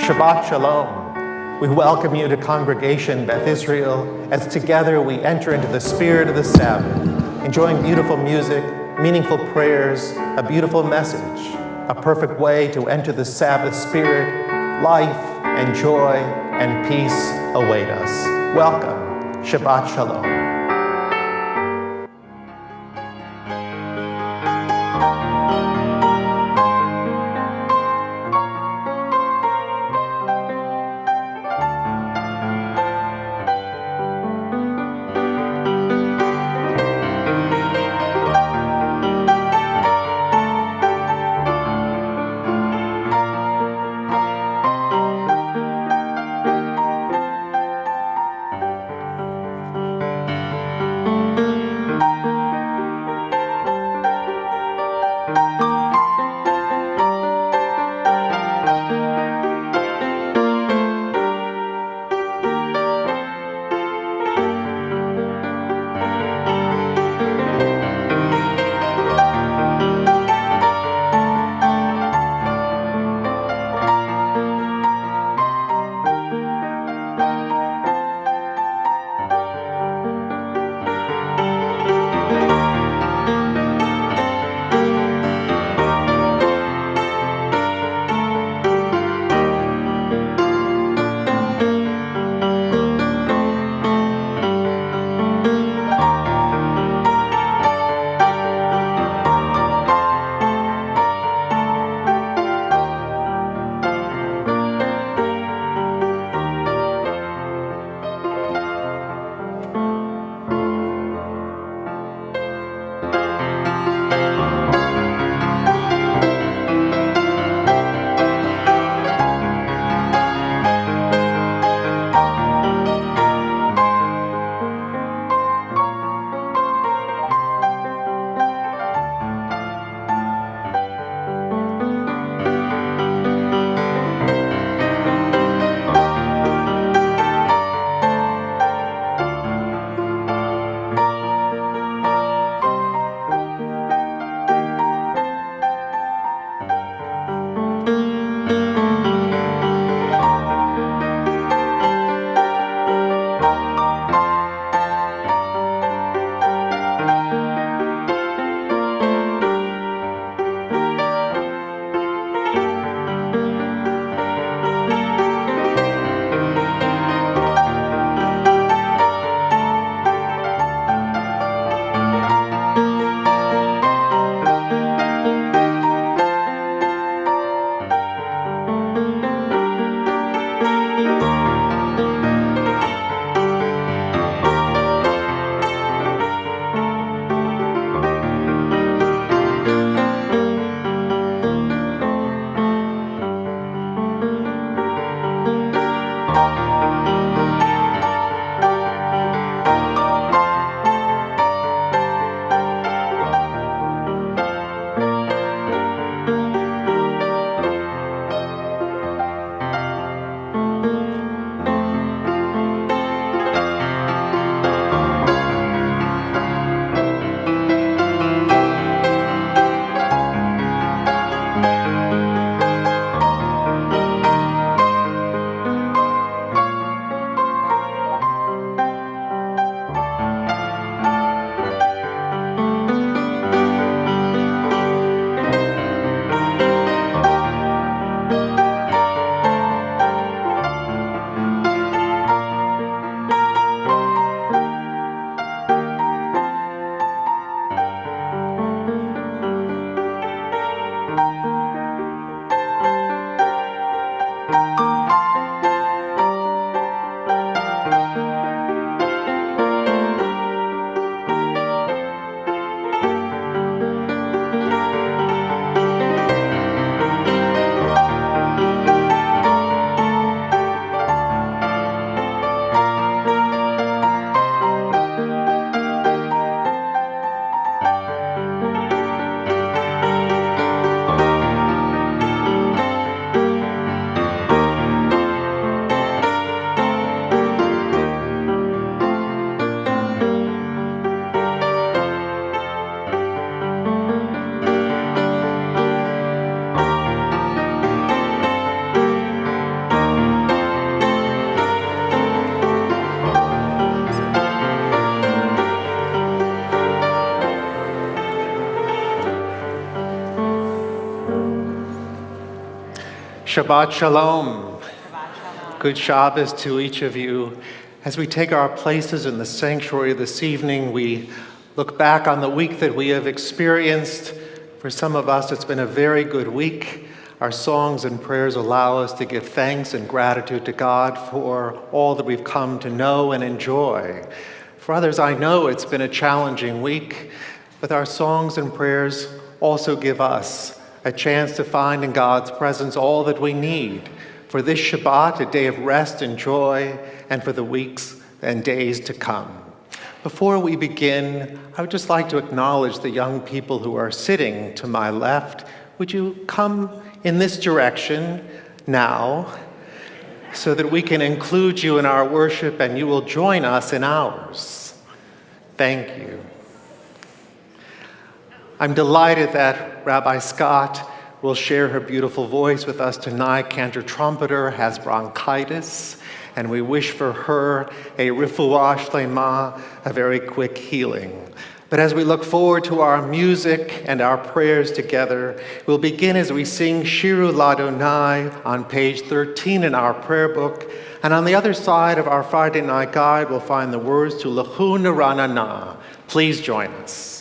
Shabbat Shalom. We welcome you to Congregation Beth Israel as together we enter into the spirit of the Sabbath, enjoying beautiful music, meaningful prayers, a beautiful message, a perfect way to enter the Sabbath spirit. Life and joy and peace await us. Welcome. Shabbat Shalom. Shabbat Shalom. Good Shabbos to each of you. As we take our places in the sanctuary this evening, we look back on the week that we have experienced. For some of us, it's been a very good week. Our songs and prayers allow us to give thanks and gratitude to God for all that we've come to know and enjoy. For others, I know it's been a challenging week, but our songs and prayers also give us a chance to find in God's presence all that we need for this Shabbat, a day of rest and joy, and for the weeks and days to come. Before we begin, I would just like to acknowledge the young people who are sitting to my left. Would you come in this direction now so that we can include you in our worship and you will join us in ours? Thank you. I'm delighted that Rabbi Scott will share her beautiful voice with us tonight. Cantor trumpeter has bronchitis, and we wish for her a refuah shlema, a very quick healing. But as we look forward to our music and our prayers together, we'll begin as we sing Shiru L'Adonai on page 13 in our prayer book. And on the other side of our Friday night guide, we'll find the words to Lechu Neranana. Please join us.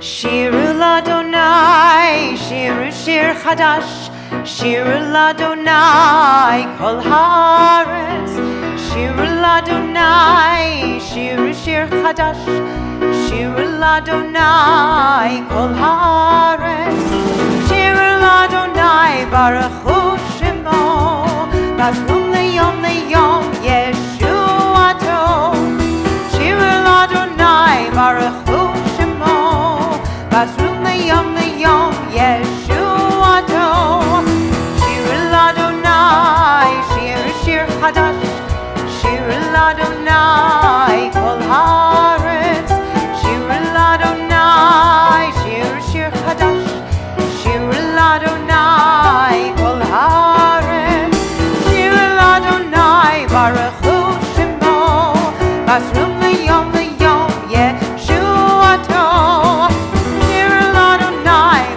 Shiru L'Adonai, Shiru Shir Chadash, Shiru L'Adonai, Kol Haaretz. Shiru L'Adonai, Shiru Shir Chadash, Shiru L'Adonai, Kol Haaretz. Shiru L'Adonai, Baruch Hu Shemo, Basrum Leyom Yeshuato. Shiru L'Adonai, Baruch Hu Basrum Leyom Yeshuato. Shir L'Adonai, Shir Chadash, Shir L'Adonai, Kol Haaretz. Shir L'Adonai, Shir Chadash, Shir L'Adonai, Kol Haaretz. Shir L'Adonai, Baruch Hu Shemo, Basrum Leyom Yeshuato.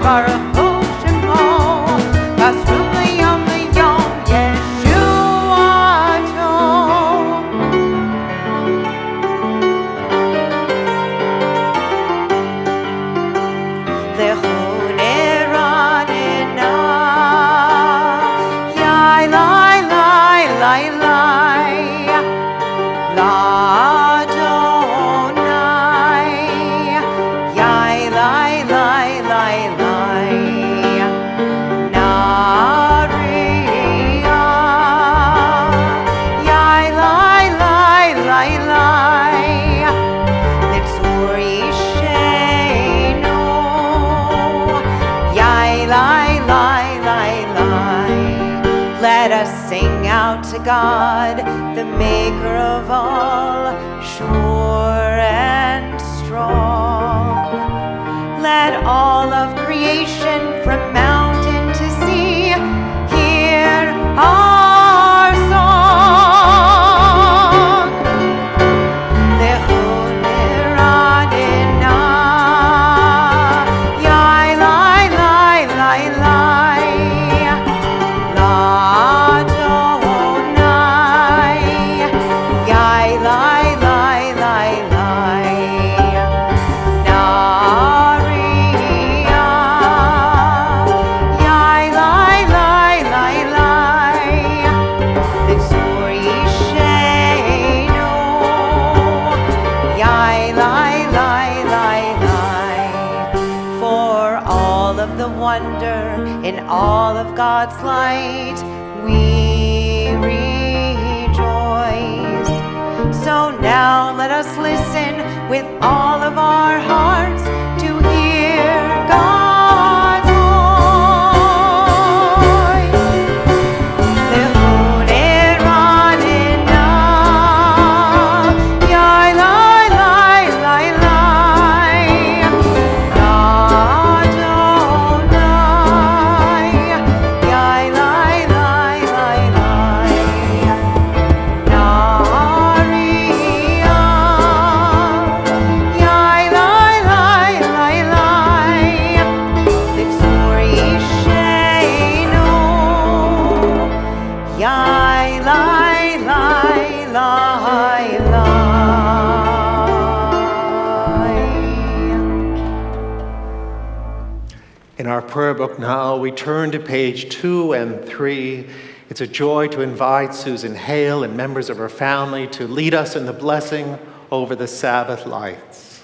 Baruch Hu Shemo, Basrum Leyom Yeshuato. Lechu Neranena, Yai Lai Lai Lai Lai, L'Adonai, Yai Lai Lai Lai Lai. Let us sing out to God, the maker of all, sure and strong. Let all of creation from mountain to sea hear our song. Lechu Neranena, Yai Lai Lai Lai Lai. In all of God's light, we rejoice. So now let us listen with all of our hearts to hear God's voice. Lechu Neranena, Yai Lai Lai Lai Lai, L'Adonai, Yai Lai Lai Lai Lai, Nariah. In our prayer book now, we turn to page 2 and 3. It's a joy to invite Susan Hale and members of her family to lead us in the blessing over the Sabbath lights.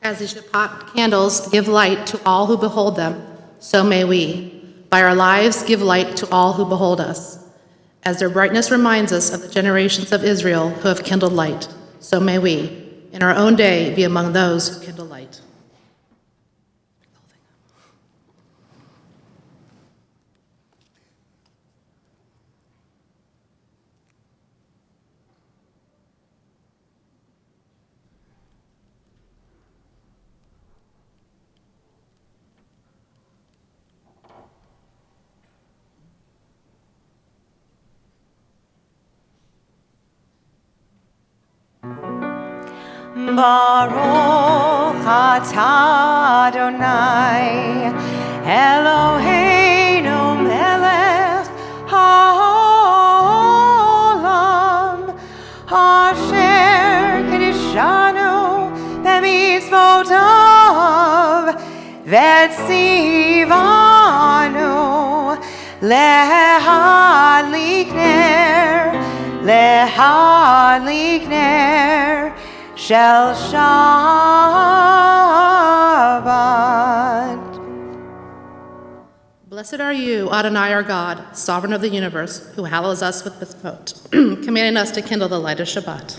As the Shabbat candles give light to all who behold them, so may we, by our lives, give light to all who behold us. As their brightness reminds us of the generations of Israel who have kindled light, so may we, in our own day, be among those who kindle light. Baruch atah Adonai, Eloheinu melech haolam, asher kiddushanu b'mitzvotav, v'tzivanu lehadlik ner shel Shabbat. Blessed are you, Adonai our God, sovereign of the universe, who hallows us with this vote, commanding us to kindle the light of Shabbat.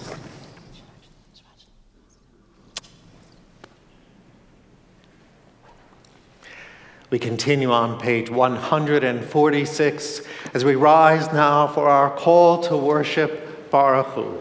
We continue on page 146 as we rise now for our call to worship Baruch Hu.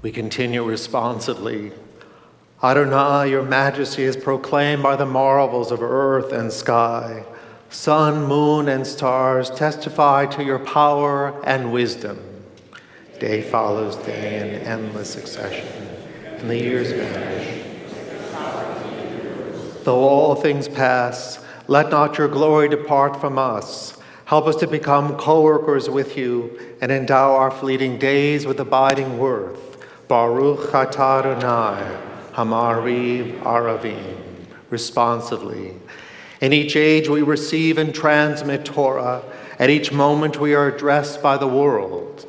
We continue responsively. Adonai, your majesty is proclaimed by the marvels of earth and sky. Sun, moon, and stars testify to your power and wisdom. Day follows day in endless succession, and the years vanish. Though all things pass, let not your glory depart from us. Help us to become co-workers with you and endow our fleeting days with abiding worth. Baruch atah Adonai, Hamariv Aravim. Responsively. In each age we receive and transmit Torah, At each moment we are addressed by the world.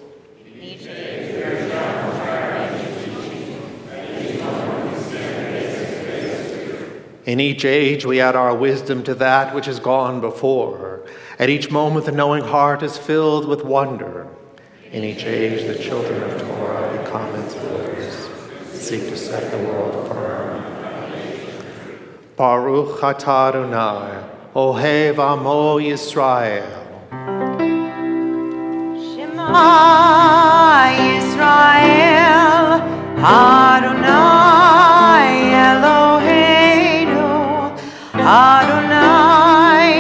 In each age we add our wisdom to that which has gone before. At each moment the knowing heart is filled with wonder. In each age the children of Torah become its rulers, seek to set the world firm. Baruch atah Adonai, Ohev Amo Yisrael. Shema Yisrael, Adonai Eloheinu, Adonai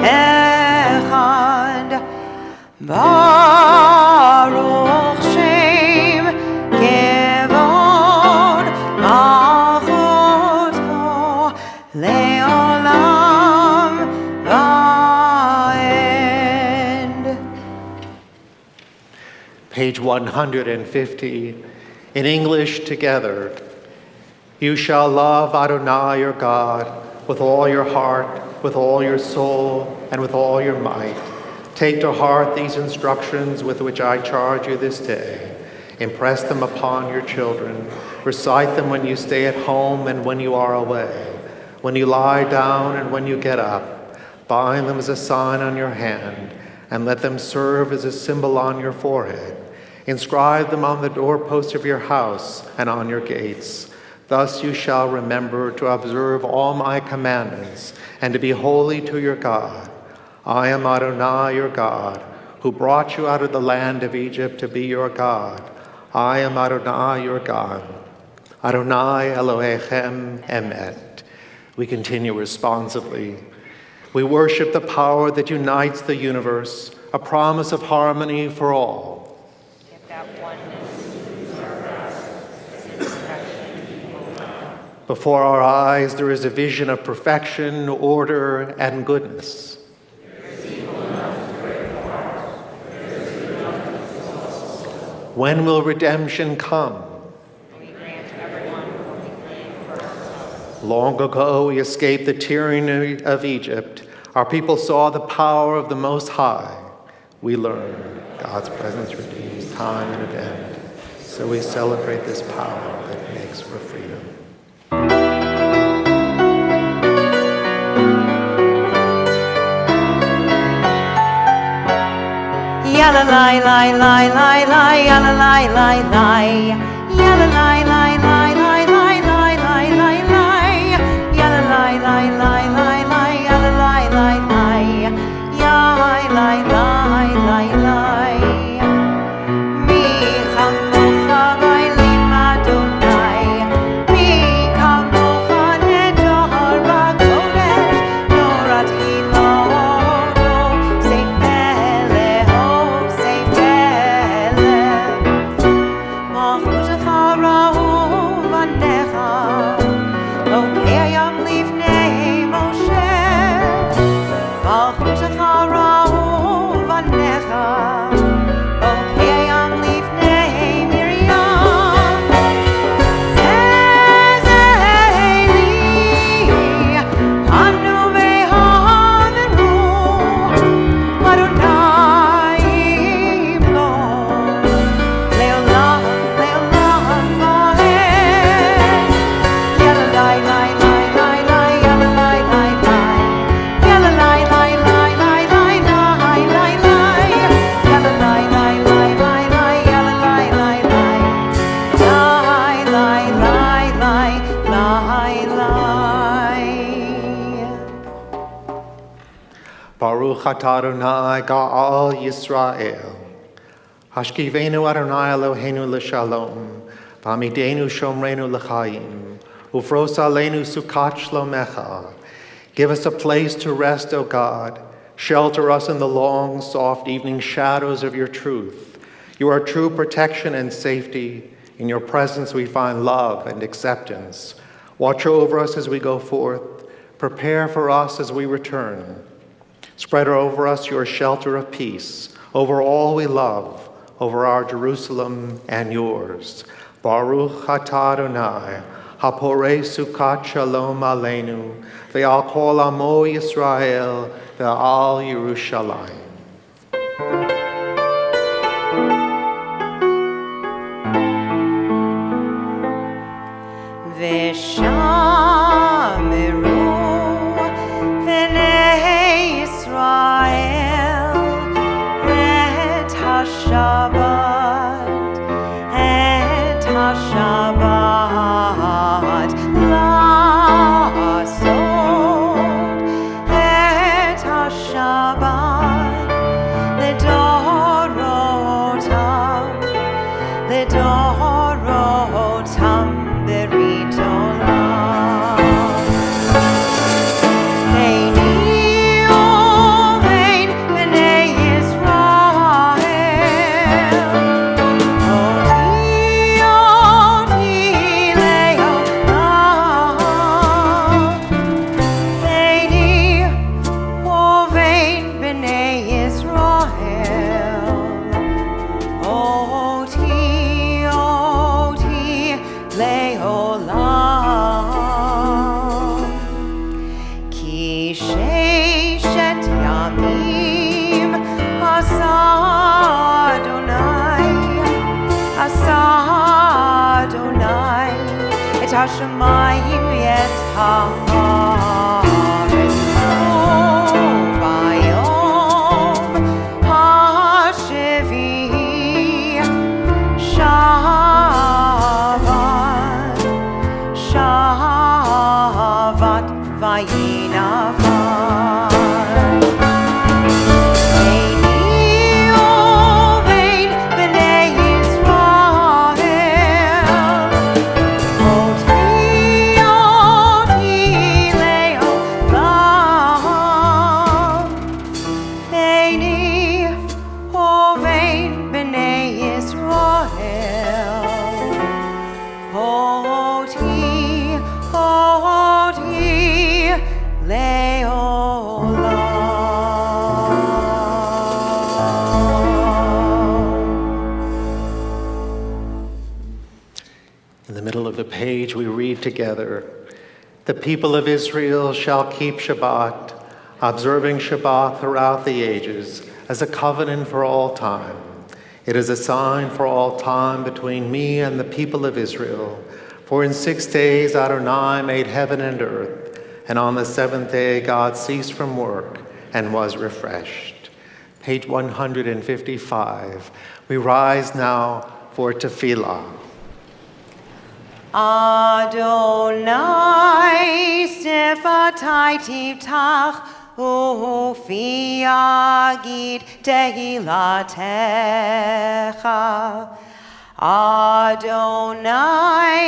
Echad. Baruch Shem Kevod Malchuto Leolam Vaed. Page 150. In English together. You shall love Adonai your God with all your heart, with all your soul, and with all your might. Take to heart these instructions with which I charge you this day. Impress them upon your children. Recite them when you stay at home and when you are away, when you lie down and when you get up. Bind them as a sign on your hand, and let them serve as a symbol on your forehead. Inscribe them on the doorposts of your house and on your gates. Thus you shall remember to observe all my commandments and to be holy to your God. I am Adonai your God, who brought you out of the land of Egypt to be your God. I am Adonai your God. Adonai Elohechem Emet. We continue responsively. We worship the power that unites the universe, a promise of harmony for all. Before our eyes, there is a vision of perfection, order, and goodness. When will redemption come? Long ago, we escaped the tyranny of Egypt. Our people saw the power of the Most High. We learned God's presence redeems time and event. So we celebrate this power that makes for freedom. Yalla lie lie lie lie lie yalla lie lie lie yalla lie lie lie lie lie lie lie lie lie yalla lie lie lie lie lie yalla lie lie lie yalla lie lie lie lie mi chamocha bailim Adonai mi chamocha nedor bakodesh norat hilodo seifeleho Baruch atah Adonai Ga'al Yisrael. Hashkivenu Adonai Eloheinu l'shalom, v'amidenu shomrenu l'chaim, ufros aleinu sukat shlomecha. Give us a place to rest, O God. Shelter us in the long, soft evening shadows of your truth. You are true protection and safety. In your presence we find love and acceptance. Watch over us as we go forth. Prepare for us as we return. Spread over us your shelter of peace, over all we love, over our Jerusalem and yours. Baruch atah Adonai, haporei sukat shalom aleinu, ve'al kol amo Yisrael, ve'al Yerushalayim. HaShabbat, et HaShabbat, Lasot, et HaShabbat, Ledorotam, Berit Olam. Eini ovein b'nei Yisrael, oti leolam. Eini ovein b'nei Yisrael, oti leolam. Ki sheishet yamim asa Adonai et hashamayim et haaretz bayom hashevi Shavat vayinavad. Eini ovein b'nei Yisrael, oti leolam. Eini ovein b'nei Yisrael, oti In the middle of the page, we read together, "The people of Israel shall keep Shabbat, observing Shabbat throughout the ages as a covenant for all time. It is a sign for all time between me and the people of Israel. For in 6 days Adonai made heaven and earth, and on the seventh day God ceased from work and was refreshed." Page 155. We rise now for tefillah. Adonai sifatai tiftach ufi yagid tehilatecha. Adonai,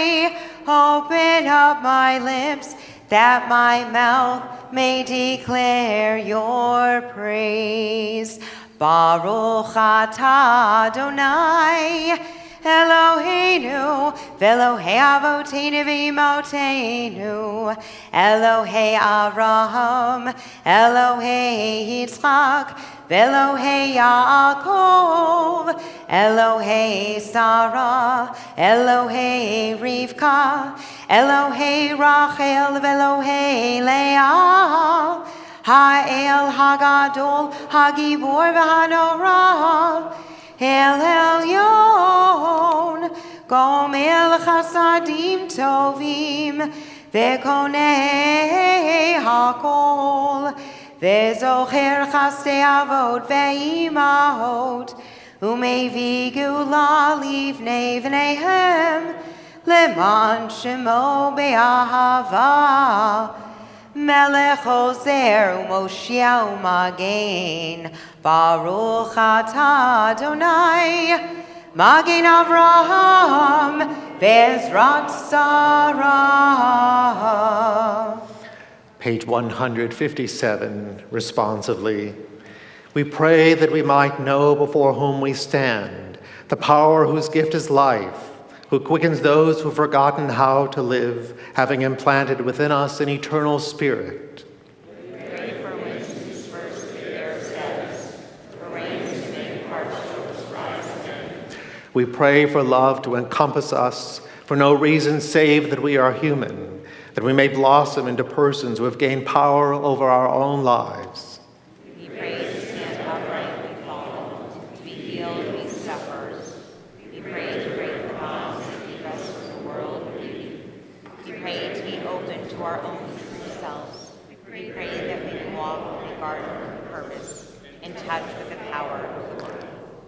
open up my lips that my mouth may declare your praise. Baruch atah Adonai Eloheinu, v'Elohei avoteinu v'imotenu, Elohei Avraham, Elohei Yitzchak, v'Elohei Yaakov, Elohei Sarah, Elohei Rivka, Elohei Rachel, v'Elohei Leah, Ha'el Hagadol, Hagibor v'Hanorah, El Elyon, Gomel Chasadim Tovim, Vekonei Hakol, Vezocher Chasdei Avot Ve'imahot, Umevi Gula Livnei V'neihem, Leman Shemo Be'ahava, Melech Ozer U'Moshia U'Magen, Baruch atah Adonai, Magen Avraham, Ve'ezrat Sarah. Page 157, responsively. We pray that we might know before whom we stand, the power whose gift is life, who quickens those who've forgotten how to live, having implanted within us an eternal spirit. We pray for winds first to their status, for rain to make parched oaks rise again. We pray for love to encompass us, for no reason save that we are human, that we may blossom into persons who have gained power over our own lives. We pray to stand upright we fall, to be healed we suffer. We pray to break the bonds that keep us from the world of beauty. We pray to be open to our own true selves. We pray that we can walk in the garden of purpose, in touch with the power of the word.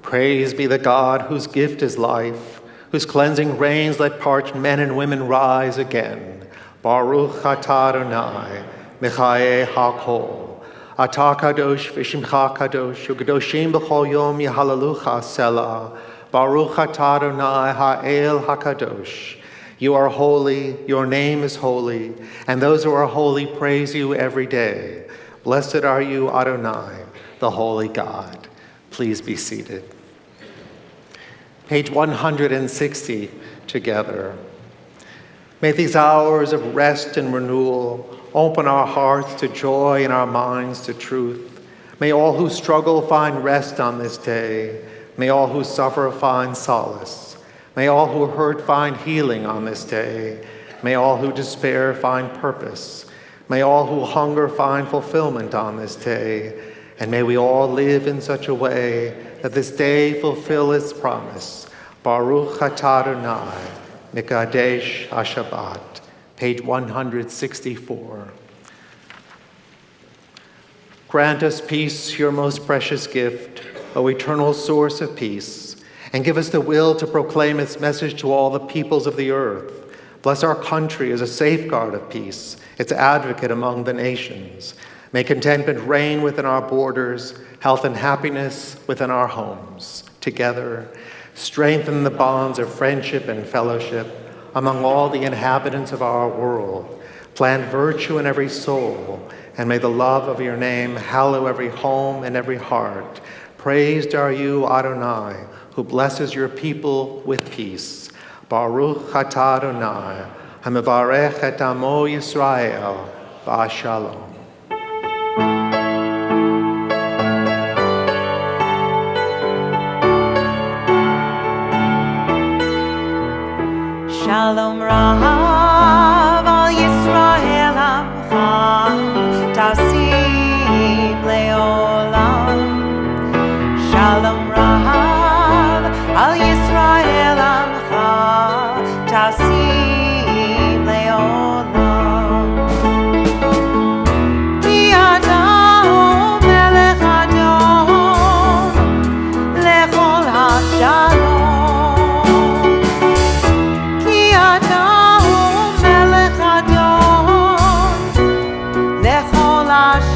Praise be the God whose gift is life, whose cleansing rains let parched men and women rise again. Baruch atah Adonai, Mechaye HaKol. Atah kadosh v'shimcha kadosh, u'kadoshim b'chol yom yahalalucha selah. Baruch atah Adonai ha'el hakadosh. You are holy, your name is holy, and those who are holy praise you every day. Blessed are you, Adonai, the holy God. Please be seated. Page 160 together. May these hours of rest and renewal open our hearts to joy and our minds to truth. May all who struggle find rest on this day. May all who suffer find solace. May all who hurt find healing on this day. May all who despair find purpose. May all who hunger find fulfillment on this day. And may we all live in such a way that this day fulfill its promise. Baruch atah Adonai, Mekadesh HaShabbat. Page 164. Grant us peace, your most precious gift, O eternal source of peace, and give us the will to proclaim its message to all the peoples of the earth. Bless our country as a safeguard of peace, its advocate among the nations. May contentment reign within our borders, health and happiness within our homes. Together, strengthen the bonds of friendship and fellowship among all the inhabitants of our world. Plant virtue in every soul, and may the love of your name hallow every home and every heart. Praised are you, Adonai, who blesses your people with peace. Baruch atah Adonai, ha'mevarech et amo Yisrael, ba'ashalom. Shalom Rav al Yisrael Amcha Tasim Leolam. Shalom Rav al Yisrael Amcha Tasim Leolam. Ki Ata Melech Adon Lechol HaShalom.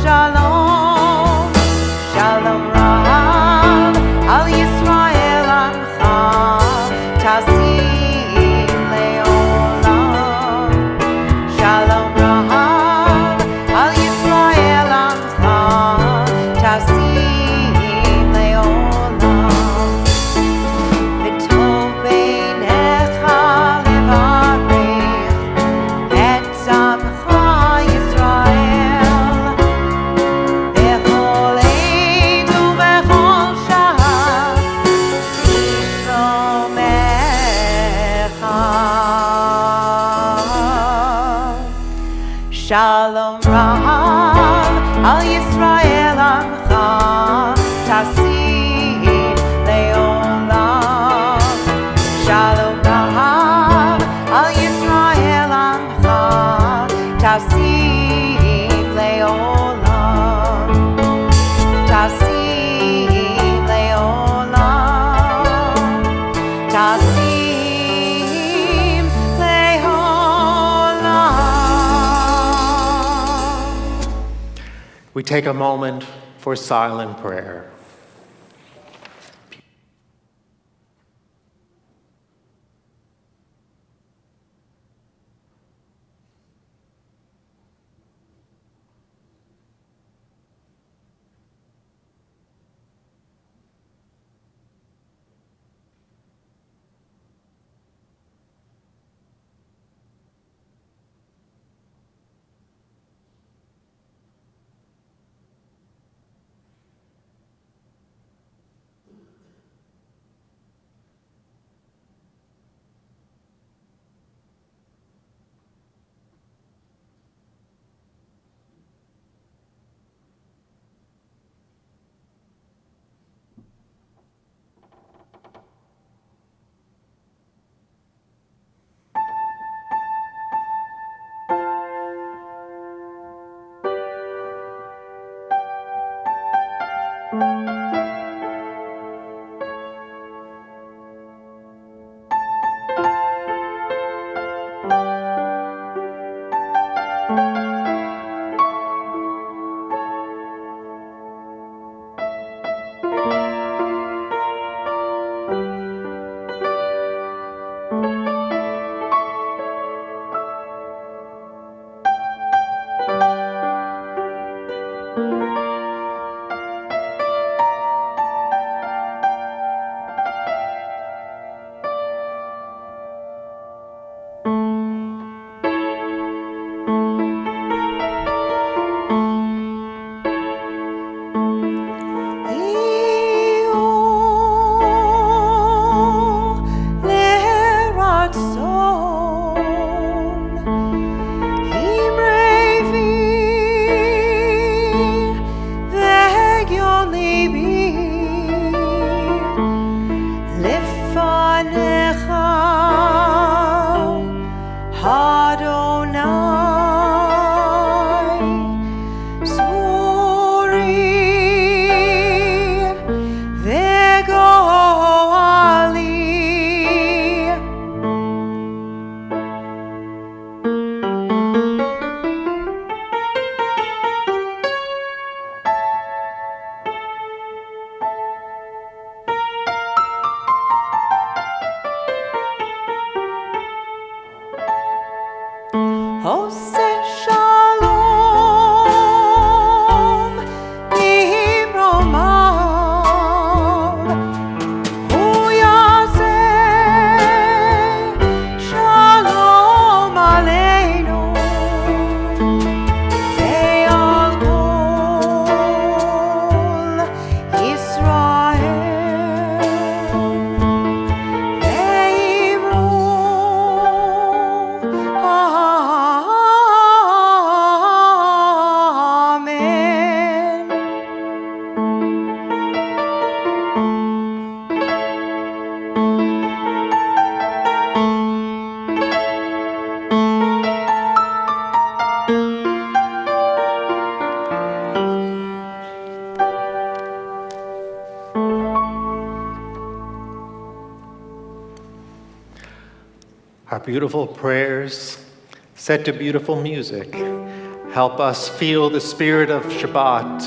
Shalom, Shalom Rav al Yisrael Amcha Tasim Leolam. Shalom Rav al Yisrael Amcha Tasim Leolam. V'tov beinecha levarech et zamcha Yisrael. Shalom Rav al Yisrael Amcha Tasim Leolam. Shalom Rav al Yisrael Amcha Tasim Leolam. Tasim Leolam. Tasim. We take a moment for silent prayer. lefanecha Adonai Suri vegoali Ose shalom imromav hu yaseh shalom aleinu ve'al kol Yisrael ve'imru Amen. Our beautiful prayers, set to beautiful music, help us feel the spirit of Shabbat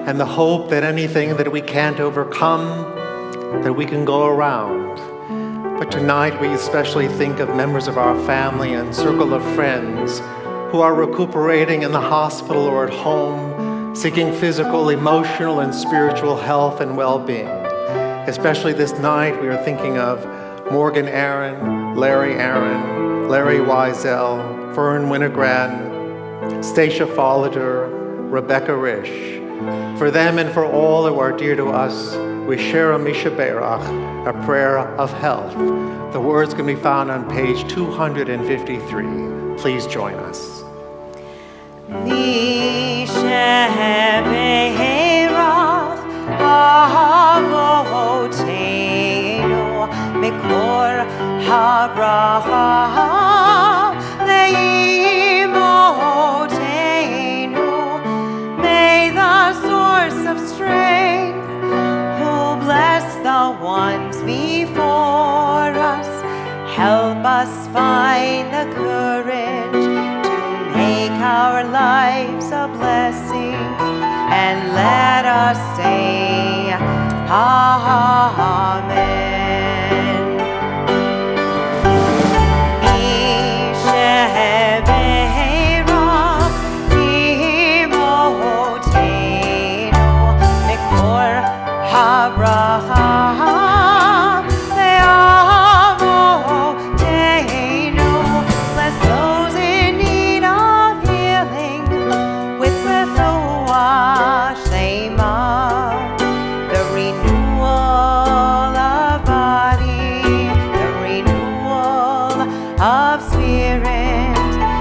and the hope that anything that we can't overcome, that we can go around. But tonight we especially think of members of our family and circle of friends who are recuperating in the hospital or at home, seeking physical, emotional, and spiritual health and well-being. Especially this night, we are thinking of Morgan Aaron, Larry Wiesel, Fern Winograd, Stacia Folliter, Rebecca Risch. For them and for all who are dear to us, we share a Misha Berach, a prayer of health. The words can be found on page 253. Please join us. Misha Berach Avoteinu Mikor HaBracha Leimotenu. May the source of strength, who bless the ones before us, help us find the courage to make our lives a blessing, and let us say Amen. Bless those in need of healing with refuah shlema, the renewal of body, the renewal of spirit,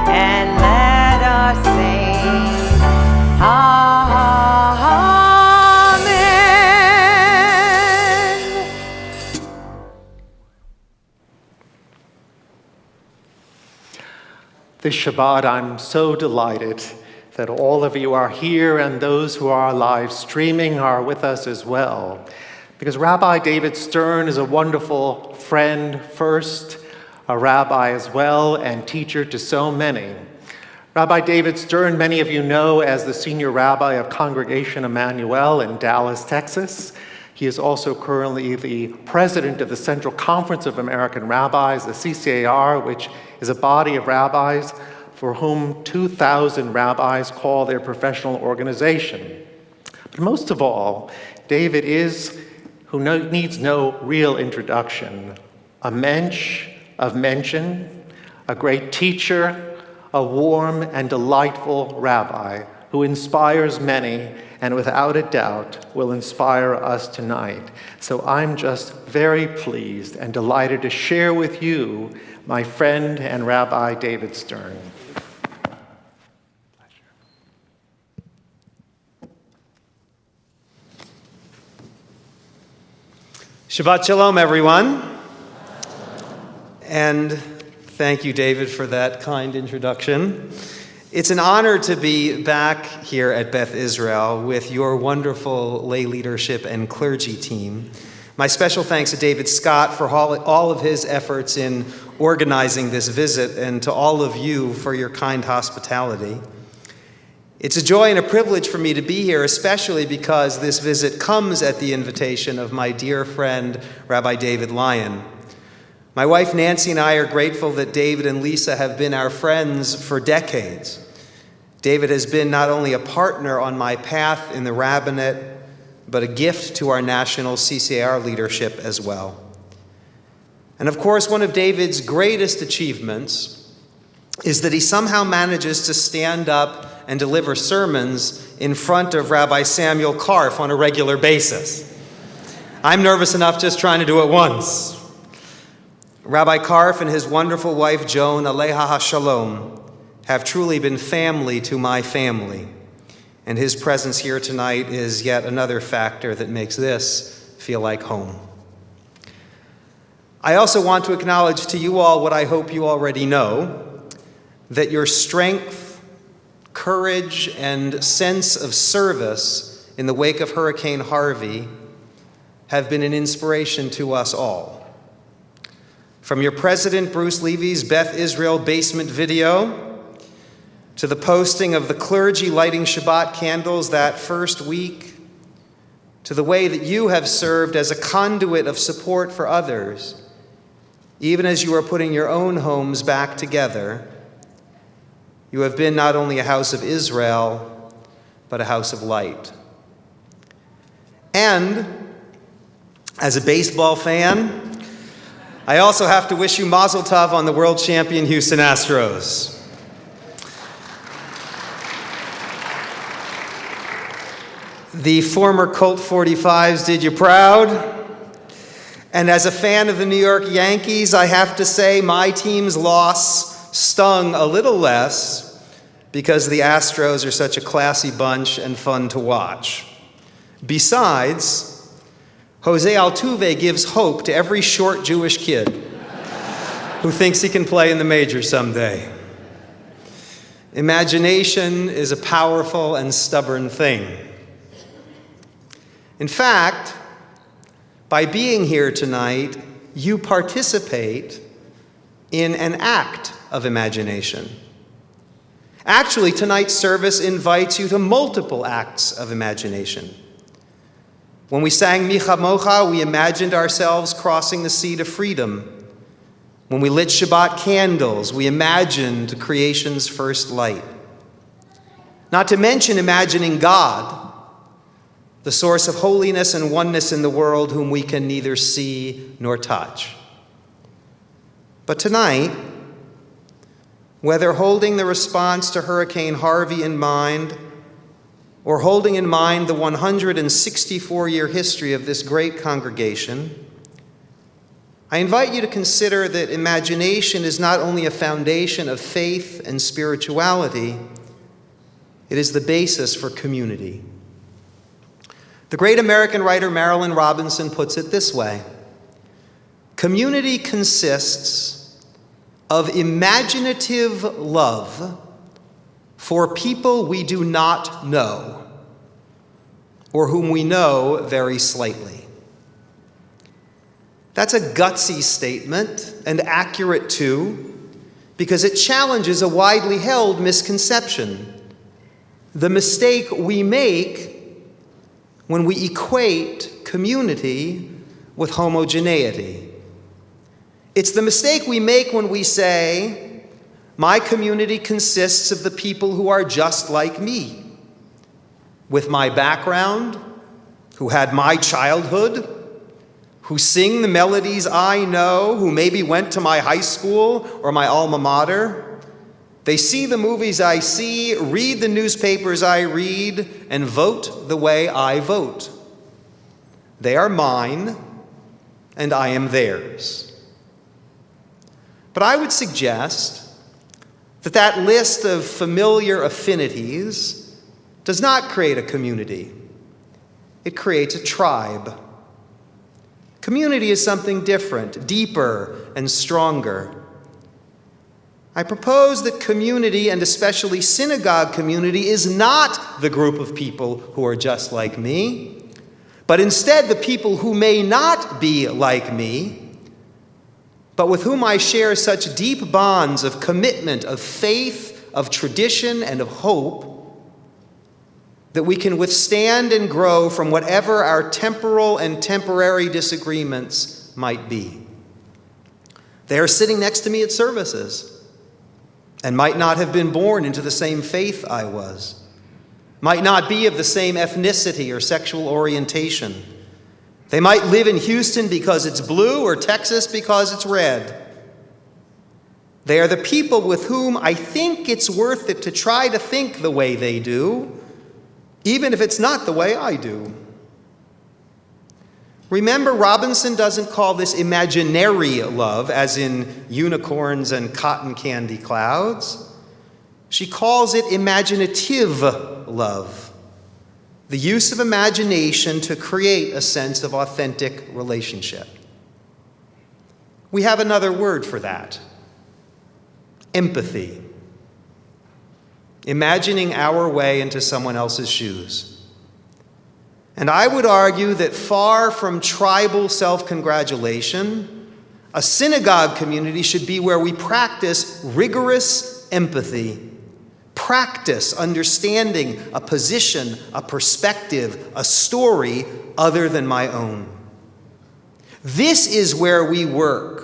and let us sing Amen. This Shabbat, I'm so delighted that all of you are here, and those who are live streaming are with us as well. Because Rabbi David Stern is a wonderful friend first, a rabbi as well, and teacher to so many. Rabbi David Stern, many of you know as the senior rabbi of Congregation Emmanuel in Dallas, Texas. He is also currently the president of the Central Conference of American Rabbis, the CCAR, which is a body of rabbis for whom 2,000 rabbis call their professional organization. But most of all, David is, who needs no real introduction, a mensch of mention, a great teacher, a warm and delightful rabbi who inspires many and without a doubt will inspire us tonight. So I'm just very pleased and delighted to share with you my friend and Rabbi David Stern. Shabbat Shalom, everyone. And thank you, David, for that kind introduction. It's an honor to be back here at Beth Israel with your wonderful lay leadership and clergy team. My special thanks to David Scott for all of his efforts in organizing this visit, and to all of you for your kind hospitality. It's a joy and a privilege for me to be here, especially because this visit comes at the invitation of my dear friend, Rabbi David Lyon. My wife Nancy and I are grateful that David and Lisa have been our friends for decades. David has been not only a partner on my path in the rabbinate, but a gift to our national CCAR leadership as well. And of course, one of David's greatest achievements is that he somehow manages to stand up and deliver sermons in front of Rabbi Samuel Karf on a regular basis. I'm nervous enough just trying to do it once. Rabbi Karf and his wonderful wife Joan, Aleha HaShalom, have truly been family to my family. And his presence here tonight is yet another factor that makes this feel like home. I also want to acknowledge to you all what I hope you already know, that your strength, courage, and sense of service in the wake of Hurricane Harvey have been an inspiration to us all. From your president, Bruce Levy's Beth Israel basement video, to the posting of the clergy lighting Shabbat candles that first week, to the way that you have served as a conduit of support for others, even as you are putting your own homes back together, you have been not only a house of Israel, but a house of light. And as a baseball fan, I also have to wish you mazel tov on the world champion Houston Astros. The former Colt 45s did you proud. And as a fan of the New York Yankees, I have to say my team's loss stung a little less because the Astros are such a classy bunch and fun to watch. Besides, Jose Altuve gives hope to every short Jewish kid who thinks he can play in the majors someday. Imagination is a powerful and stubborn thing. In fact, by being here tonight, you participate in an act of imagination. Actually, tonight's service invites you to multiple acts of imagination. When we sang Micha Mocha, we imagined ourselves crossing the sea to freedom. When we lit Shabbat candles, we imagined creation's first light. Not to mention imagining God, the source of holiness and oneness in the world, whom we can neither see nor touch. But tonight, whether holding the response to Hurricane Harvey in mind, or holding in mind the 164-year history of this great congregation, I invite you to consider that imagination is not only a foundation of faith and spirituality, it is the basis for community. The great American writer Marilyn Robinson puts it this way: community consists of imaginative love for people we do not know, or whom we know very slightly. That's a gutsy statement, and accurate too, because it challenges a widely held misconception, the mistake we make when we equate community with homogeneity. It's the mistake we make when we say, my community consists of the people who are just like me, with my background, who had my childhood, who sing the melodies I know, who maybe went to my high school or my alma mater. They see the movies I see, read the newspapers I read, and vote the way I vote. They are mine, and I am theirs. But I would suggest that that list of familiar affinities does not create a community. It creates a tribe. Community is something different, deeper, and stronger. I propose that community, and especially synagogue community, is not the group of people who are just like me, but instead the people who may not be like me, but with whom I share such deep bonds of commitment, of faith, of tradition, and of hope, that we can withstand and grow from whatever our temporal and temporary disagreements might be. They are sitting next to me at services and might not have been born into the same faith I was, might not be of the same ethnicity or sexual orientation. They might live in Houston because it's blue or Texas because it's red. They are the people with whom I think it's worth it to try to think the way they do, even if it's not the way I do. Remember, Robinson doesn't call this imaginary love, as in unicorns and cotton candy clouds. She calls it imaginative love, the use of imagination to create a sense of authentic relationship. We have another word for that: empathy. Imagining our way into someone else's shoes. And I would argue that far from tribal self-congratulation, a synagogue community should be where we practice rigorous empathy, practice understanding a position, a perspective, a story other than my own. This is where we work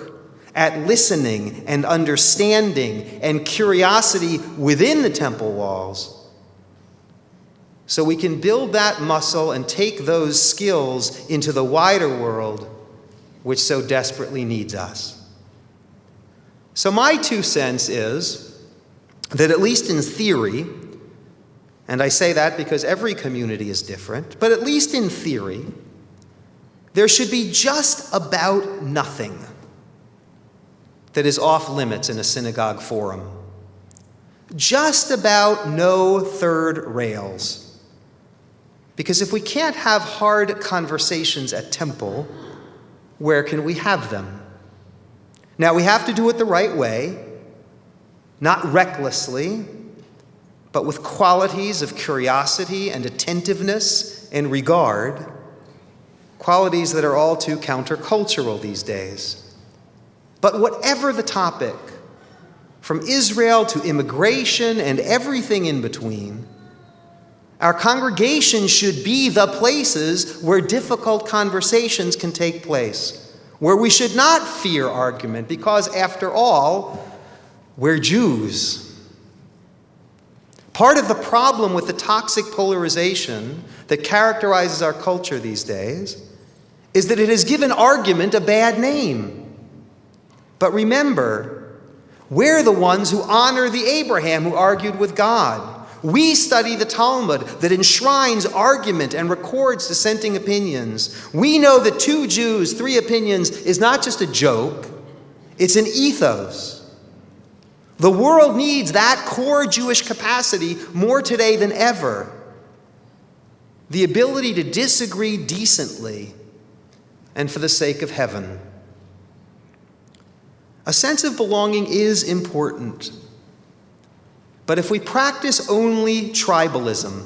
at listening and understanding and curiosity within the temple walls, so we can build that muscle and take those skills into the wider world which so desperately needs us. So my 2 cents is that, at least in theory, and I say that because every community is different, but at least in theory, there should be just about nothing that is off limits in a synagogue forum. Just about no third rails. Because if we can't have hard conversations at temple, where can we have them? Now, we have to do it the right way, not recklessly, but with qualities of curiosity and attentiveness and regard, qualities that are all too countercultural these days. But whatever the topic, from Israel to immigration and everything in between, our congregation should be the places where difficult conversations can take place, where we should not fear argument, because after all, we're Jews. Part of the problem with the toxic polarization that characterizes our culture these days is that it has given argument a bad name. But remember, we're the ones who honor the Abraham who argued with God. We study the Talmud that enshrines argument and records dissenting opinions. We know that 2 Jews, 3 opinions is not just a joke, it's an ethos. The world needs that core Jewish capacity more today than ever. The ability to disagree decently and for the sake of heaven. A sense of belonging is important. But if we practice only tribalism,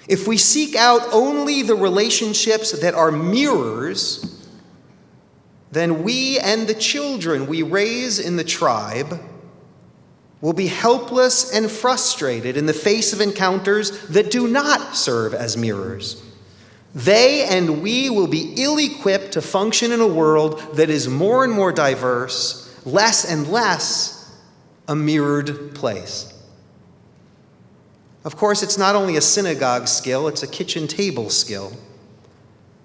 if we seek out only the relationships that are mirrors, then we and the children we raise in the tribe will be helpless and frustrated in the face of encounters that do not serve as mirrors. They and we will be ill-equipped to function in a world that is more and more diverse, less and less a mirrored place. Of course, it's not only a synagogue skill, it's a kitchen table skill.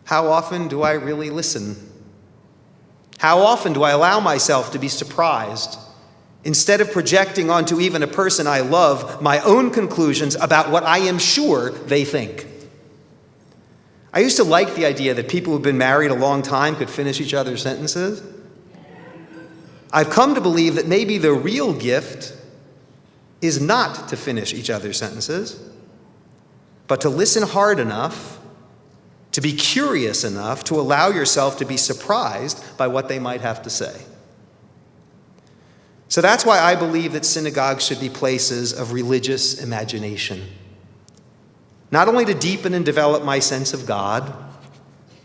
How often do I really listen? How often do I allow myself to be surprised, instead of projecting onto even a person I love my own conclusions about what I am sure they think? I used to like the idea that people who've been married a long time could finish each other's sentences. I've come to believe that maybe the real gift is not to finish each other's sentences, but to listen hard enough to be curious enough to allow yourself to be surprised by what they might have to say. So that's why I believe that synagogues should be places of religious imagination. Not only to deepen and develop my sense of God,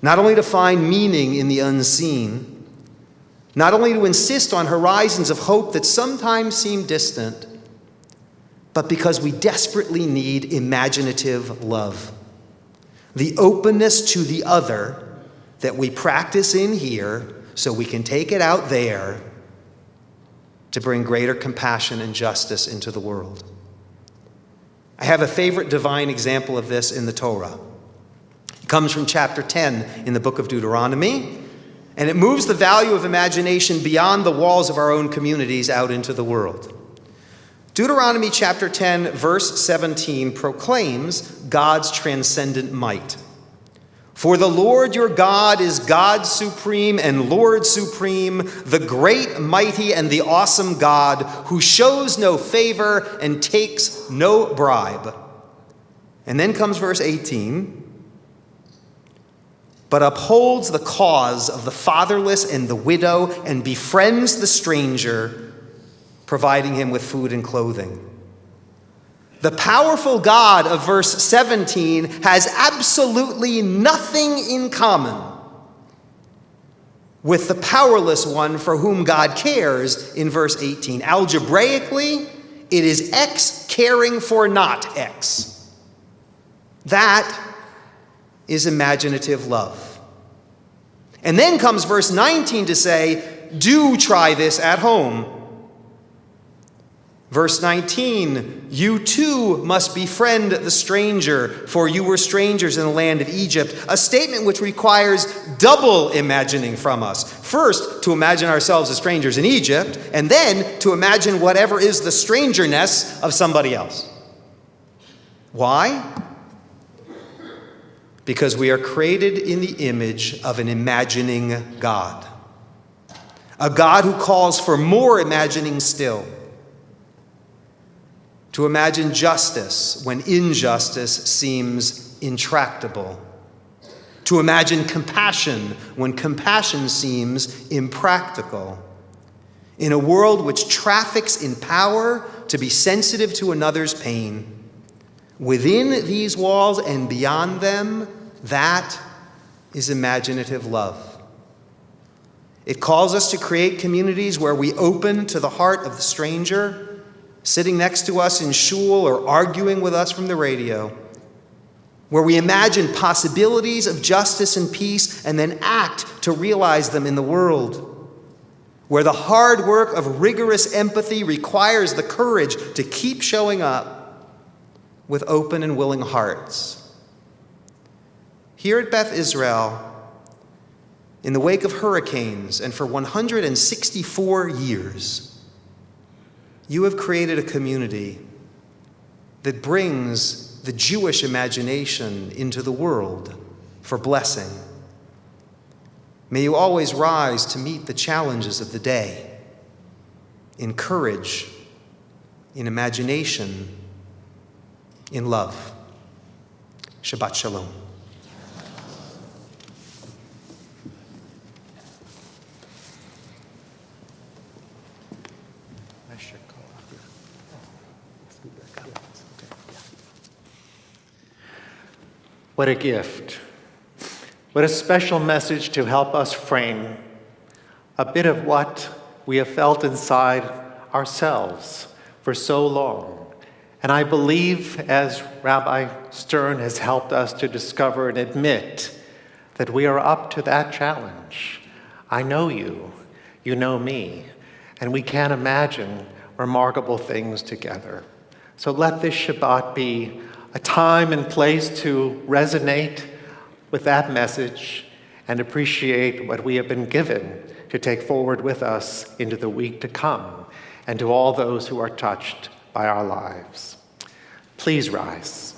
not only to find meaning in the unseen, not only to insist on horizons of hope that sometimes seem distant, but because we desperately need imaginative love. The openness to the other that we practice in here so we can take it out there to bring greater compassion and justice into the world. I have a favorite divine example of this in the Torah. It comes from chapter 10 in the book of Deuteronomy, and it moves the value of imagination beyond the walls of our own communities out into the world. Deuteronomy chapter 10, verse 17 proclaims God's transcendent might. For the Lord your God is God supreme and Lord supreme, the great, mighty, and the awesome God who shows no favor and takes no bribe. And then comes verse 18. But upholds the cause of the fatherless and the widow and befriends the stranger, providing him with food and clothing. The powerful God of verse 17 has absolutely nothing in common with the powerless one for whom God cares in verse 18. Algebraically, it is X caring for not X. That is imaginative love. And then comes verse 19 to say, do try this at home. Verse 19, you too must befriend the stranger, for you were strangers in the land of Egypt. A statement which requires double imagining from us. First, to imagine ourselves as strangers in Egypt, and then to imagine whatever is the strangerness of somebody else. Why? Because we are created in the image of an imagining God. A God who calls for more imagining still. To imagine justice when injustice seems intractable. To imagine compassion when compassion seems impractical. In a world which traffics in power to be sensitive to another's pain. Within these walls and beyond them, that is imaginative love. It calls us to create communities where we open to the heart of the stranger, sitting next to us in shul or arguing with us from the radio, where we imagine possibilities of justice and peace and then act to realize them in the world, where the hard work of rigorous empathy requires the courage to keep showing up with open and willing hearts. Here at Beth Israel, in the wake of hurricanes and for 164 years, you have created a community that brings the Jewish imagination into the world for blessing. May you always rise to meet the challenges of the day in courage, in imagination, in love. Shabbat Shalom. What a gift. What a special message to help us frame a bit of what we have felt inside ourselves for so long. And I believe, as Rabbi Stern has helped us to discover and admit, that we are up to that challenge. I know you, you know me, and we can imagine remarkable things together. So let this Shabbat be a time and place to resonate with that message and appreciate what we have been given to take forward with us into the week to come, and to all those who are touched by our lives. Please rise.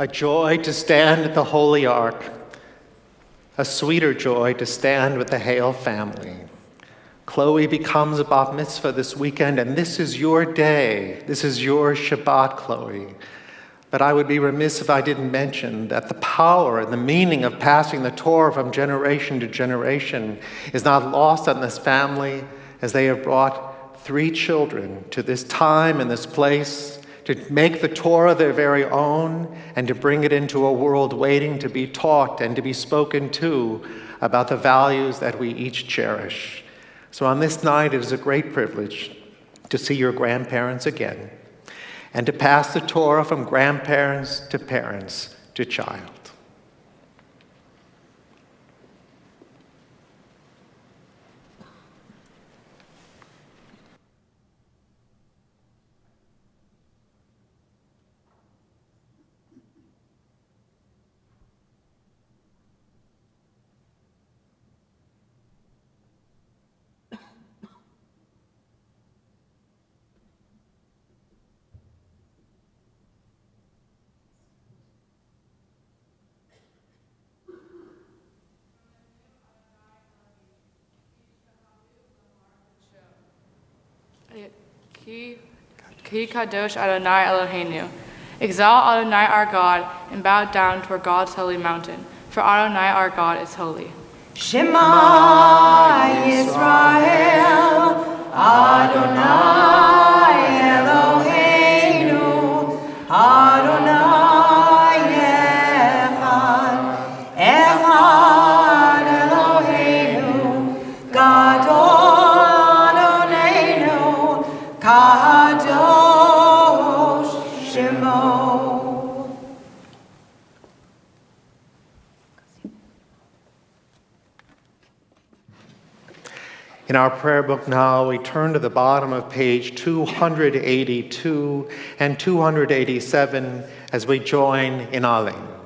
A joy to stand at the Holy Ark, a sweeter joy to stand with the Hale family. Chloe becomes a Bar Mitzvah this weekend, and this is your day. This is your Shabbat, Chloe. But I would be remiss if I didn't mention that the power and the meaning of passing the Torah from generation to generation is not lost on this family, as they have brought 3 children to this time and this place to make the Torah their very own and to bring it into a world waiting to be taught and to be spoken to about the values that we each cherish. So on this night, it is a great privilege to see your grandparents again and to pass the Torah from grandparents to parents to child. Ki kadosh Adonai Eloheinu. Exalt Adonai our God and bow down toward God's holy mountain, for Adonai our God is holy. Shema Yisrael, Adonai Eloheinu, Adonai Echad, Echad Eloheinu, Gadol Adonenu, Kadosh Shemo. In our prayer book now, we turn to the bottom of page 282 and 287 as we join in Aleinu.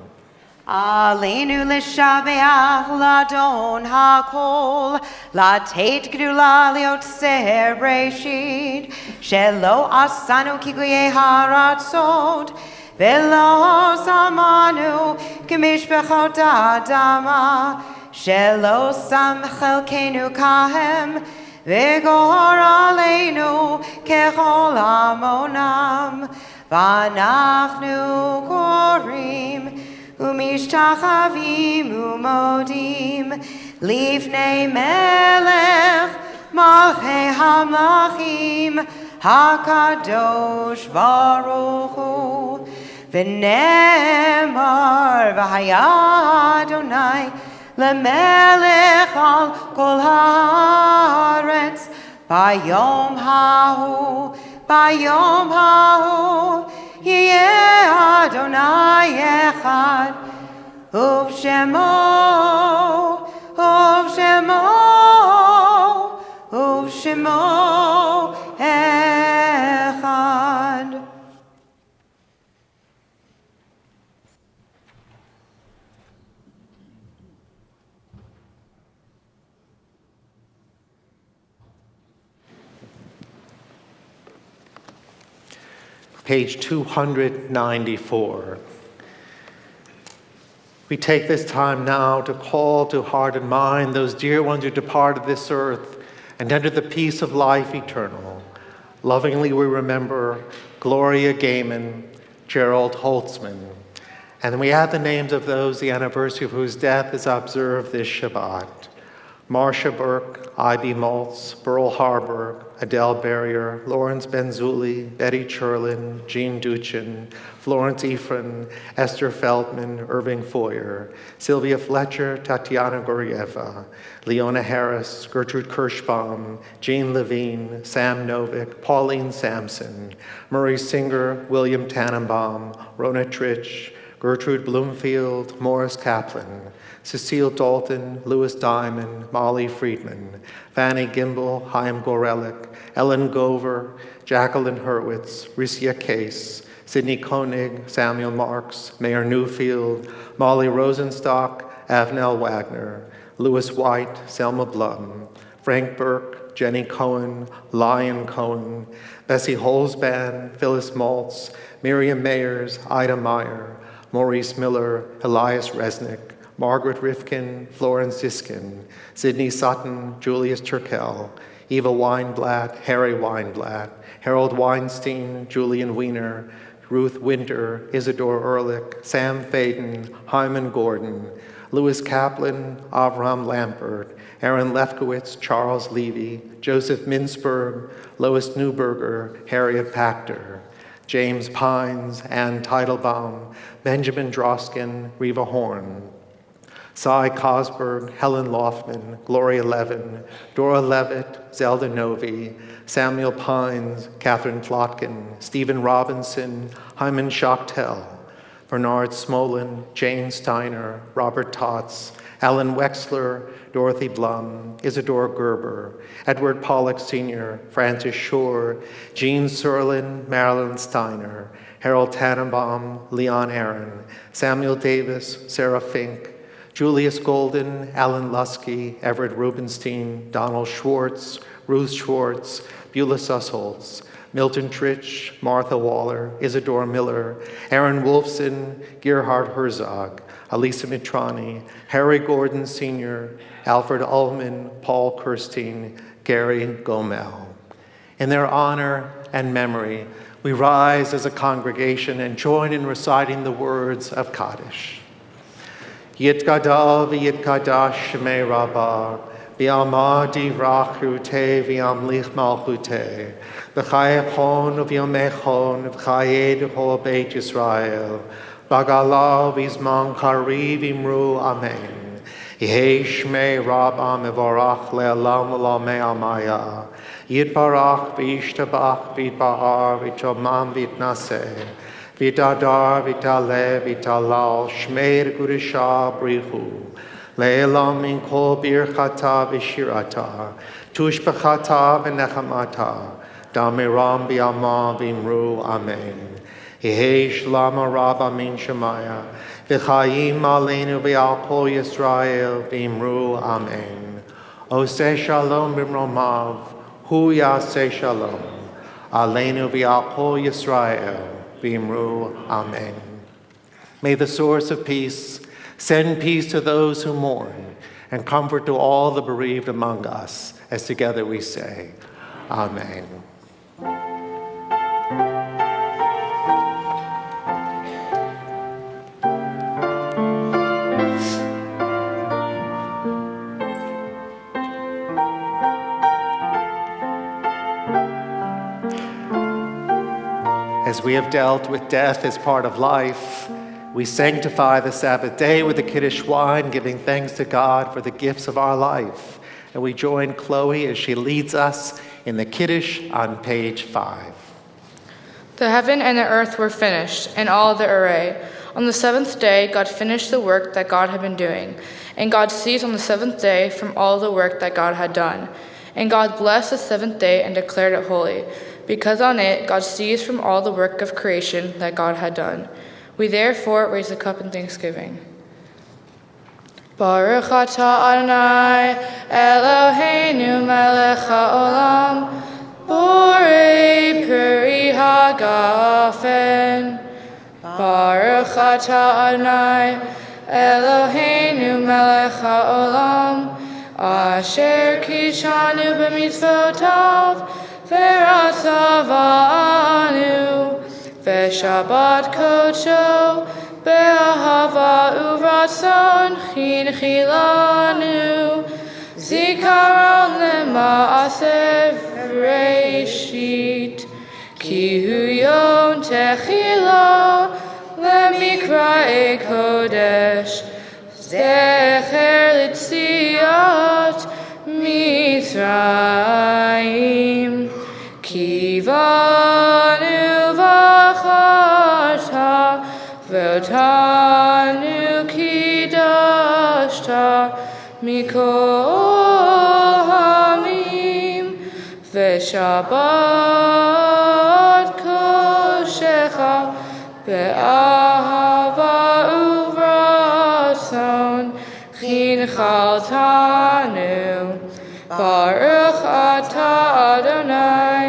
Aleinu l'shabeach l'adon hakol, l'tet gdula liotzer breshit, shelo asanu kiguye haratzot, velo samanu k'mishpechot adama, shelo sam chelkenu kahem, v'gor aleinu kechol amonam, v'anachnu korim, umishtachavim umodim, lifnei melech, malchei hamlachim, hakadosh baruch hu, v'nemar v'haya Adonai, lemelech al kol haaretz, bayom hahu, yeh Adonai echad, uvshemo echad. Page 294. We take this time now to call to heart and mind those dear ones who departed this earth and entered the peace of life eternal. Lovingly we remember Gloria Gaiman, Gerald Holtzman, and we add the names of those the anniversary of whose death is observed this Shabbat. Marcia Burke, I.B. Maltz, Burl Harburg, Adele Barrier, Lawrence Benzuli, Betty Cherlin, Jean Duchin, Florence Ephron, Esther Feldman, Irving Foyer, Sylvia Fletcher, Tatiana Gorieva, Leona Harris, Gertrude Kirschbaum, Jean Levine, Sam Novick, Pauline Sampson, Murray Singer, William Tannenbaum, Rona Trich, Gertrude Bloomfield, Morris Kaplan, Cecile Dalton, Louis Diamond, Molly Friedman, Fanny Gimbel, Chaim Gorelik, Ellen Gover, Jacqueline Hurwitz, Ricia Case, Sidney Koenig, Samuel Marks, Mayor Newfield, Molly Rosenstock, Avnel Wagner, Louis White, Selma Blum, Frank Burke, Jenny Cohen, Lyon Cohen, Bessie Holzban, Phyllis Maltz, Miriam Mayers, Ida Meyer, Maurice Miller, Elias Resnick, Margaret Rifkin, Florence Ziskin, Sidney Sutton, Julius Turkel, Eva Weinblatt, Harry Weinblatt, Harold Weinstein, Julian Wiener, Ruth Winter, Isidore Ehrlich, Sam Faden, Hyman Gordon, Louis Kaplan, Avram Lampert, Aaron Lefkowitz, Charles Levy, Joseph Mintzberg, Lois Newberger, Harriet Pachter, James Pines, Ann Teitelbaum, Benjamin Droskin, Reva Horn, Cy Cosberg, Helen Loftman, Gloria Levin, Dora Levitt, Zelda Novi, Samuel Pines, Catherine Plotkin, Stephen Robinson, Hyman Schachtel, Bernard Smolin, Jane Steiner, Robert Tots, Alan Wexler, Dorothy Blum, Isidore Gerber, Edward Pollock Sr., Francis Shore, Jean Serlin, Marilyn Steiner, Harold Tannenbaum, Leon Aaron, Samuel Davis, Sarah Fink, Julius Golden, Alan Lusky, Everett Rubenstein, Donald Schwartz, Ruth Schwartz, Beulah Sussholtz, Milton Trich, Martha Waller, Isidore Miller, Aaron Wolfson, Gerhard Herzog, Alisa Mitrani, Harry Gordon Sr., Alfred Ullman, Paul Kirstein, Gary Gomel. In their honor and memory, we rise as a congregation and join in reciting the words of Kaddish. Yitgadal v'yitkadash shemei Rabbah, v'yamad yivrachute v'yamlich malchute, v'chayechon v'yomechon v'chayedecho Beit Israel, v'gala v'zman kariv imru amen. Yehei shmei Rabbah mevorach le'olam v'lamei amaya, yitbarach v'yishtabach v'yitbahar v'ytomam v'yitnaseh, Vitadar, Vitale, Vitalal, Shmeir Gurisha, Brihu, Le'elam min kol birchata v'shirata, Tushbechata v'nechamata, Damiram v'yama v'imru, Amen. Yehei shlama rabba min shemaya, V'chayim aleinu v'al kol Yisrael, v'imru, Amen. Oseh shalom b'mromav, hu yaseh shalom, aleinu v'al kol Yisrael, Bimru, Amen. May the source of peace send peace to those who mourn and comfort to all the bereaved among us, as together we say, Amen. As we have dealt with death as part of life, we sanctify the Sabbath day with the Kiddush wine, giving thanks to God for the gifts of our life. And we join Chloe as she leads us in the Kiddush on page 5. The heaven and the earth were finished, and all the array. On the seventh day, God finished the work that God had been doing. And God ceased on the seventh day from all the work that God had done. And God blessed the seventh day and declared it holy, because on it God ceased from all the work of creation that God had done. We therefore raise a cup in thanksgiving. Baruch atah Adonai Eloheinu melech haolam, borei peri hagafen. Baruch atah Adonai Eloheinu melech haolam, asher kishanu b'mitzvotav v'ratzavanu, v'shabbat kodsho be'ahava uvratzon chinchilanu, zikaron lema'aseh v'reishit, ki hu yom techila lemikra kodesh, zecher litziat Mitzrayim, kivanu v'chata v'otanu kidashta mikol hamim, v'shabbat koshecha be'ahava uvratzon chinchaltanu. Baruch atah Adonai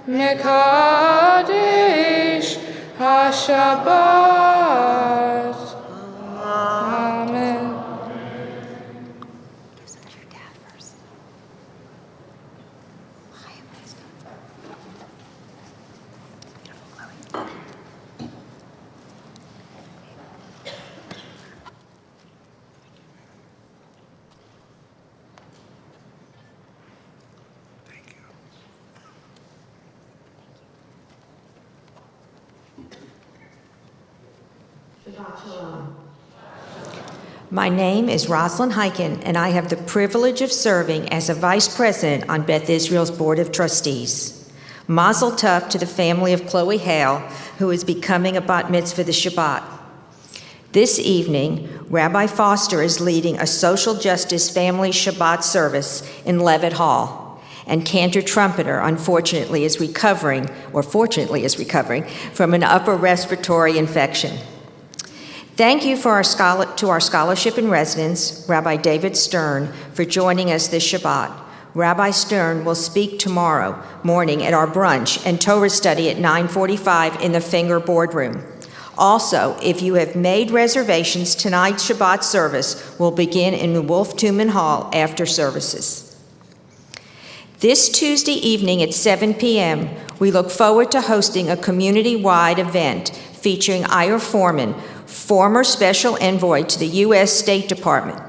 mekadesh hashabbat. My name is Rosalind Heiken, and I have the privilege of serving as a vice president on Beth Israel's Board of Trustees. Mazel tov to the family of Chloe Hale, who is becoming a bat mitzvah this Shabbat. This evening, Rabbi Foster is leading a social justice family Shabbat service in Levitt Hall, and cantor trumpeter, unfortunately, is recovering from an upper respiratory infection. Thank you to our scholarship in residence, Rabbi David Stern, for joining us this Shabbat. Rabbi Stern will speak tomorrow morning at our brunch and Torah study at 9:45 in the Finger Boardroom. Also, if you have made reservations, tonight's Shabbat service will begin in the Wolf Tuman Hall after services. This Tuesday evening at 7 p.m., we look forward to hosting a community-wide event featuring Ira Foreman, former special envoy to the U.S. State Department.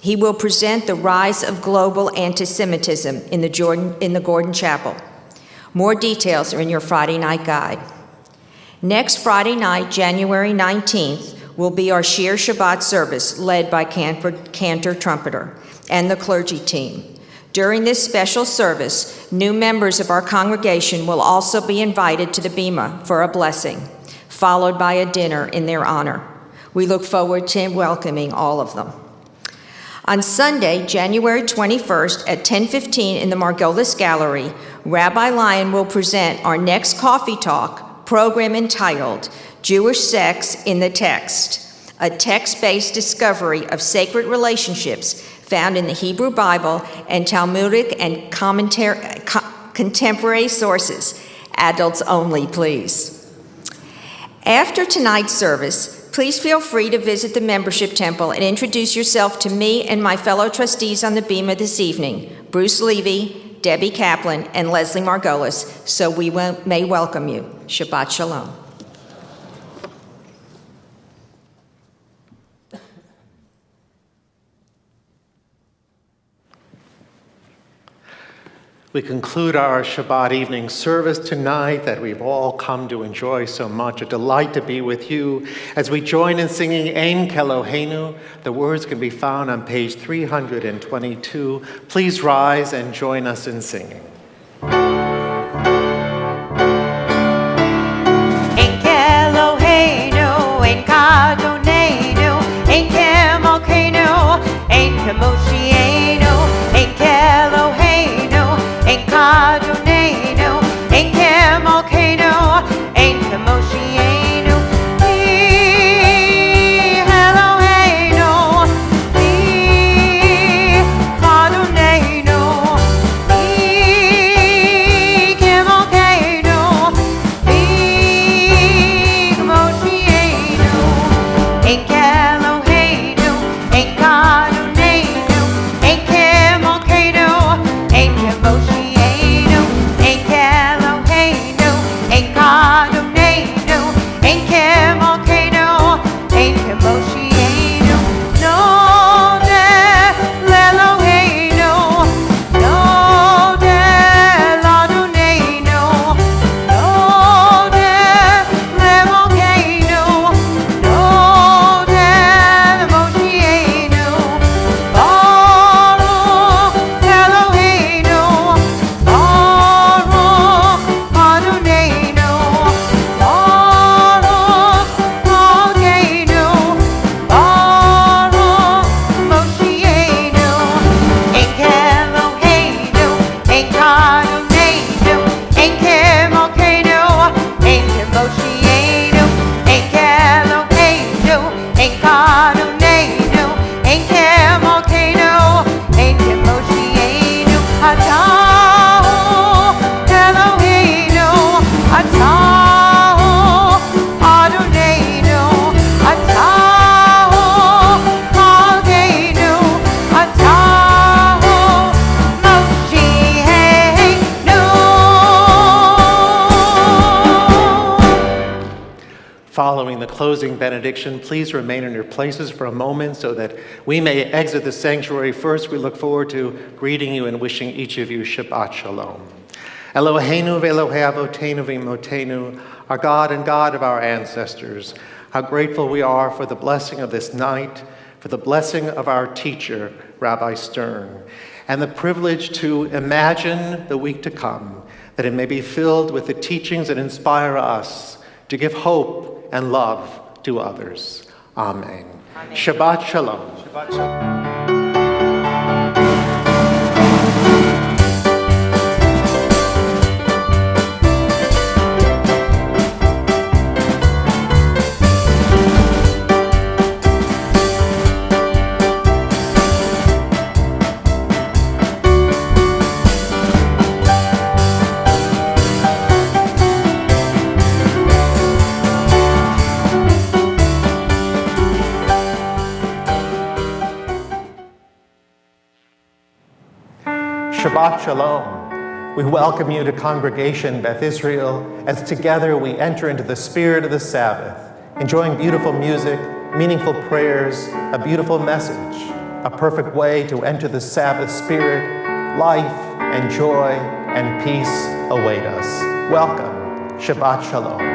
He will present the rise of global anti-Semitism in the Gordon Chapel. More details are in your Friday night guide. Next Friday night, January 19th, will be our Shir Shabbat service led by cantor trumpeter and the clergy team. During this special service, new members of our congregation will also be invited to the Bima for a blessing, followed by a dinner in their honor. We look forward to welcoming all of them. On Sunday, January 21st at 10:15 in the Margolis Gallery, Rabbi Lyon will present our next coffee talk program entitled Jewish Sex in the Text, a text-based discovery of sacred relationships found in the Hebrew Bible and Talmudic and contemporary sources. Adults only, please. After tonight's service, please feel free to visit the membership temple and introduce yourself to me and my fellow trustees on the Bima this evening, Bruce Levy, Debbie Kaplan, and Leslie Margolis, so we may welcome you. Shabbat Shalom. We conclude our Shabbat evening service tonight that we've all come to enjoy so much. A delight to be with you as we join in singing Ein Keloheinu. The words can be found on page 322. Please rise and join us in singing. Ein Keloheinu, Ein Kadonenu, Ein Kemokeinu, Ein Kemoshienu, Ein Keloheinu, Ein Kadonenu, Ein Kemokeinu, Ein Kemoshienu. Li Eloheinu, Li Kadonenu, Li Kemokeinu, Li Kemoshienu. Ein Keloheinu, Ein Kadonenu, Ein Kemokeinu, Ein Kemoshienu, Ein Keloheinu, Ein Kadonenu, Ein Kemokeinu, Ein Kemoshienu. Nodeh Leloheinu, Nodeh Ladonenu, Nodeh Lemokeinu, Nodeh Lemoshienu. Baruch Eloheinu, Baruch Adonenu, Baruch Malkeinu, Baruch Moshienu. Ein Keloheinu, Ein Kadonenu, Ein Kemokeinu, Ein Kemoshienu. Ein Keloheinu, Ein Kadonenu, Ein Kemokeinu, Ein Kemoshienu. Atahu Eloheinu, Atahu Adonenu, Atahu Malkeinu, Atahu Moshienu. Following the closing benediction, please remain in your places for a moment so that we may exit the sanctuary. First, we look forward to greeting you and wishing each of you Shabbat Shalom. Eloheinu ve'Elohei Avotenu v'imotenu, our God and God of our ancestors, how grateful we are for the blessing of this night, for the blessing of our teacher, Rabbi Stern, and the privilege to imagine the week to come, that it may be filled with the teachings that inspire us to give hope and love to others. Amen. Amen. Shabbat Shalom. Shabbat shalom. Shabbat Shalom. We welcome you to Congregation Beth Israel as together we enter into the spirit of the Sabbath, enjoying beautiful music, meaningful prayers, a beautiful message, a perfect way to enter the Sabbath spirit. Life and joy and peace await us. Welcome. Shabbat Shalom.